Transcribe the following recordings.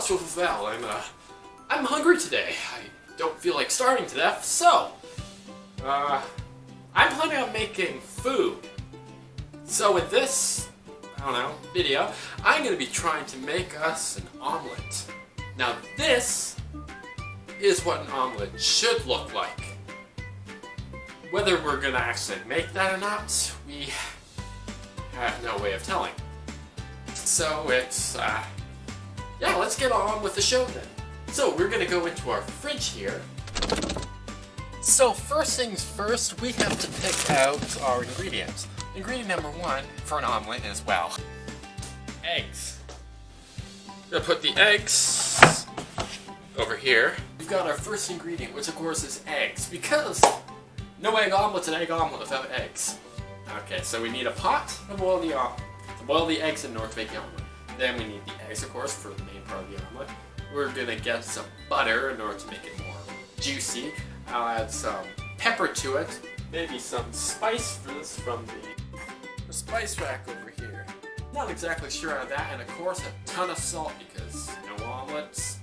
well, I'm hungry today. I don't feel like starving to death, so I'm planning on making food. So with this, I don't know, video, I'm gonna be trying to make us an omelet. Now this is what an omelet should look like. Whether we're gonna actually make that or not, we have no way of telling. So it's, yeah, let's get on with the show then. So we're gonna go into our fridge here. So first things first, we have to pick out our ingredients. Ingredient number one for an omelet is, well, eggs. We're gonna put the eggs over here. We've got our first ingredient, which of course is eggs, because no egg omelet's an egg omelet without eggs. Okay, so we need a pot to boil the eggs in order to make the omelet. Then we need the eggs, of course, for the main part of the omelet. We're gonna get some butter in order to make it more juicy. I'll add some pepper to it, maybe some spice for this from the spice rack over here. Not exactly sure on that, and of course a ton of salt because no omelet's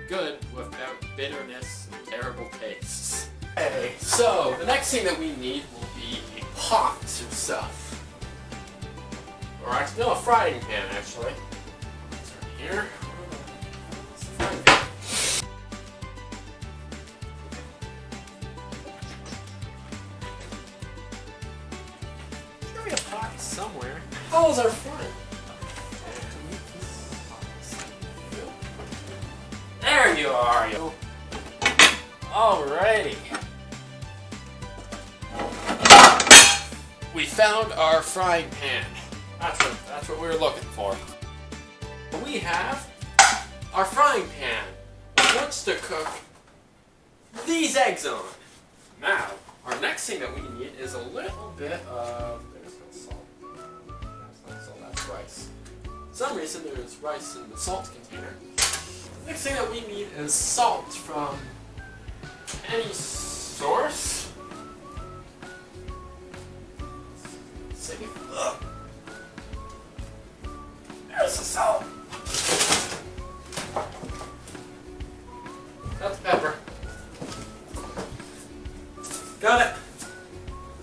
good without bitterness and terrible tastes. Okay, so the next thing that we need will be a pot of stuff. Or actually, no, a frying pan actually. It's right here. It's a frying pan. There's gotta be a pot somewhere. How is our frying? There you are, yo. Alrighty. We found our frying pan. That's what we were looking for. We have our frying pan, which to cook these eggs on. Now, our next thing that we need is a little bit of, there's no salt. That's not salt, that's rice. For some reason there's rice in the salt container. The next thing that we need is salt from any source. Let's see. There's the salt. That's pepper. Got it.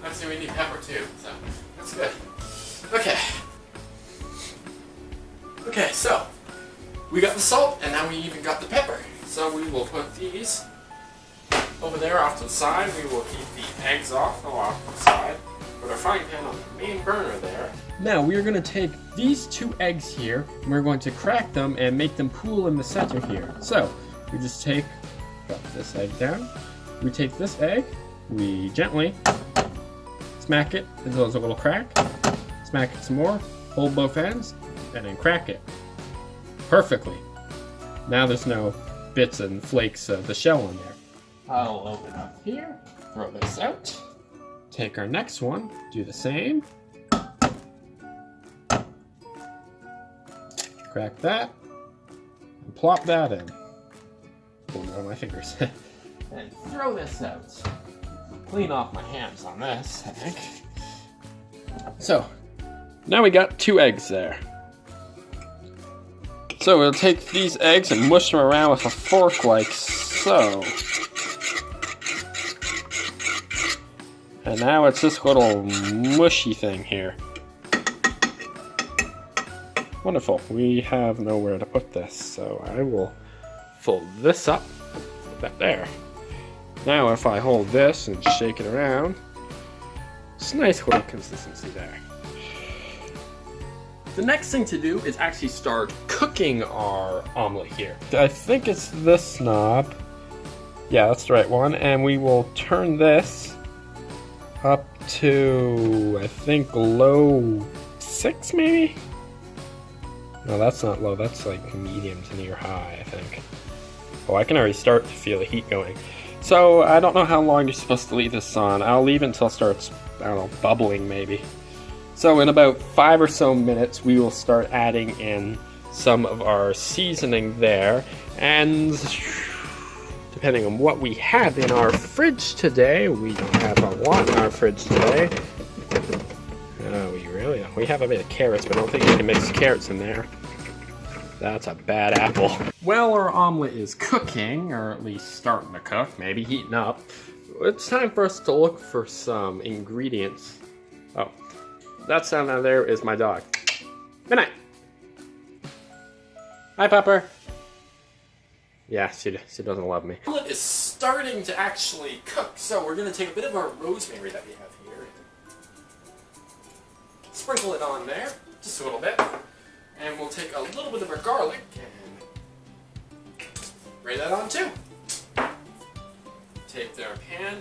Actually, we need pepper too, so that's good. Okay. Okay, so we got the salt, and now we even got the pepper. So we will put these over there off to the side. We will keep the eggs off to the side. Put our frying pan on the main burner there. Now we are going to take these two eggs here, and we're going to crack them and make them pool in the center here. So we just drop this egg down. We take this egg, we gently smack it until there's a little crack. Smack it some more, hold both ends, and then crack it. Perfectly. Now there's no bits and flakes of the shell in there. I'll open up here, throw this out, take our next one, do the same. Crack that, and plop that in. Pull one of my fingers. And throw this out. Clean off my hands on this, I think. So, now we got 2 eggs there. So we'll take these eggs and mush them around with a fork like so. And now it's this little mushy thing here. Wonderful. We have nowhere to put this, so I will fold this up. Put that there. Now if I hold this and shake it around, it's a nice little consistency there. The next thing to do is actually start cooking our omelet here. I think it's this knob. Yeah, that's the right one. And we will turn this up to, I think, low 6 maybe? No, that's not low. That's like medium to near high, I think. Oh, I can already start to feel the heat going. So I don't know how long you're supposed to leave this on. I'll leave it until it starts, I don't know, bubbling maybe. So in about 5 or so minutes, we will start adding in some of our seasoning there. And depending on what we have in our fridge today, we don't have a lot in our fridge today. We really don't. We have a bit of carrots, but I don't think we can mix carrots in there. That's a bad apple. Well, our omelet is cooking, or at least starting to cook, maybe heating up. It's time for us to look for some ingredients. Oh, that sound out there is my dog. Good night. Hi, Pepper. Yeah, she doesn't love me. The omelet is starting to actually cook, so we're going to take a bit of our rosemary that we have here. Sprinkle it on there, just a little bit. And we'll take a little bit of our garlic and spray that on too. Take their pan,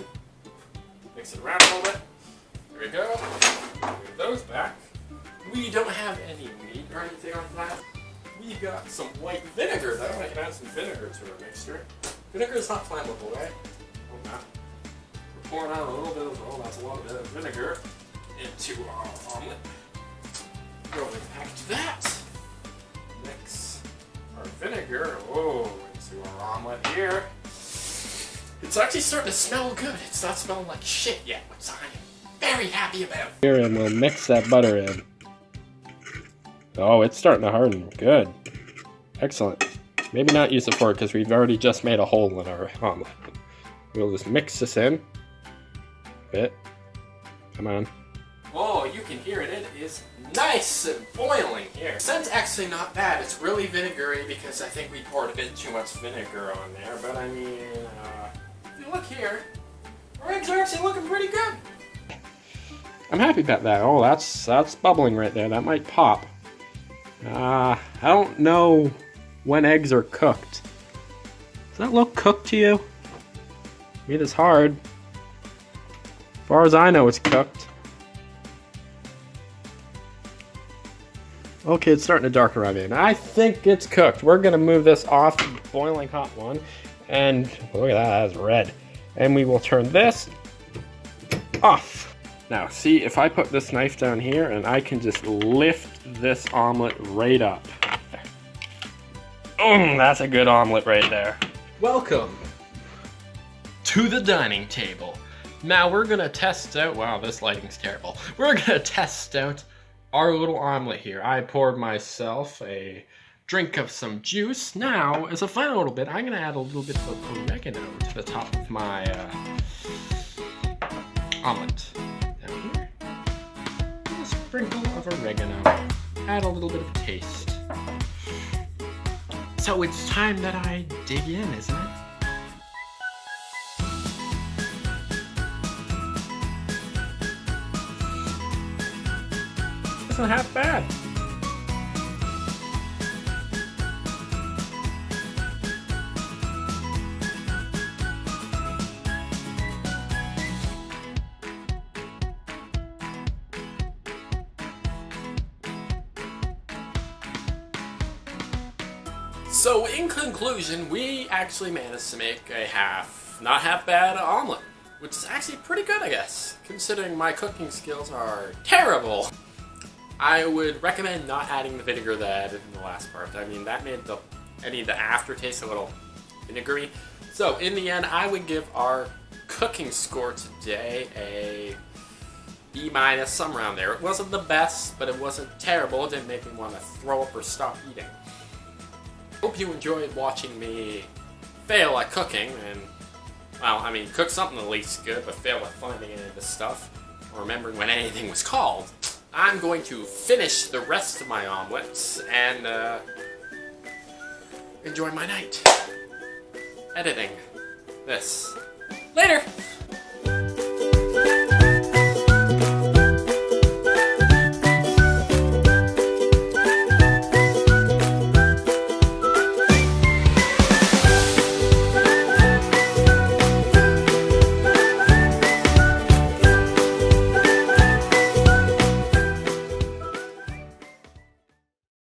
mix it around a little bit. There we go. Move those back. We don't have any meat or anything like that. We've got some white vinegar though. I can add some vinegar to our mixture. Vinegar is not flammable, right? Oh, not. We're pouring out a little bit of, oh, that's a lot of vinegar into our omelet. Going back to that. Mix our vinegar, into our omelet here. It's actually starting to smell good. It's not smelling like shit yet, which I'm very happy about. Here, and we'll mix that butter in. Oh, it's starting to harden. Good. Excellent. Maybe not use a fork because we've already just made a hole in our omelet. We'll just mix this in. Bit. Come on. Oh, you can hear it. It is nice and boiling here. The scent's actually not bad. It's really vinegary because I think we poured a bit too much vinegar on there. But I mean, if you look here, our eggs are actually looking pretty good. I'm happy about that. Oh, that's bubbling right there. That might pop. I don't know when eggs are cooked. Does that look cooked to you? Meat is hard. As far as I know, it's cooked. Okay, it's starting to darken around here. I think it's cooked. We're gonna move this off the boiling hot one. And look at that, that's red. And we will turn this off. Now, see, if I put this knife down here and I can just lift this omelet right up. That's a good omelet right there. Welcome to the dining table. Now we're gonna test out, wow, this lighting's terrible. We're gonna test out our little omelet here. I poured myself a drink of some juice. Now, as a final little bit, I'm gonna add a little bit of oregano to the top of my omelet. Down here, a sprinkle of oregano. Add a little bit of taste. So it's time that I dig in, isn't it? It's not half bad. So in conclusion, we actually managed to make a not half bad omelet, which is actually pretty good, I guess, considering my cooking skills are terrible. I would recommend not adding the vinegar that I added in the last part. I mean, that made the aftertaste a little vinegary. So in the end, I would give our cooking score today a B-, somewhere around there. It wasn't the best, but it wasn't terrible. It didn't make me want to throw up or stop eating. Hope you enjoyed watching me fail at cooking, and, well, I mean, cook something at least good, but fail at finding any of this stuff, or remembering when anything was called. I'm going to finish the rest of my omelets, and, enjoy my night editing this. Later!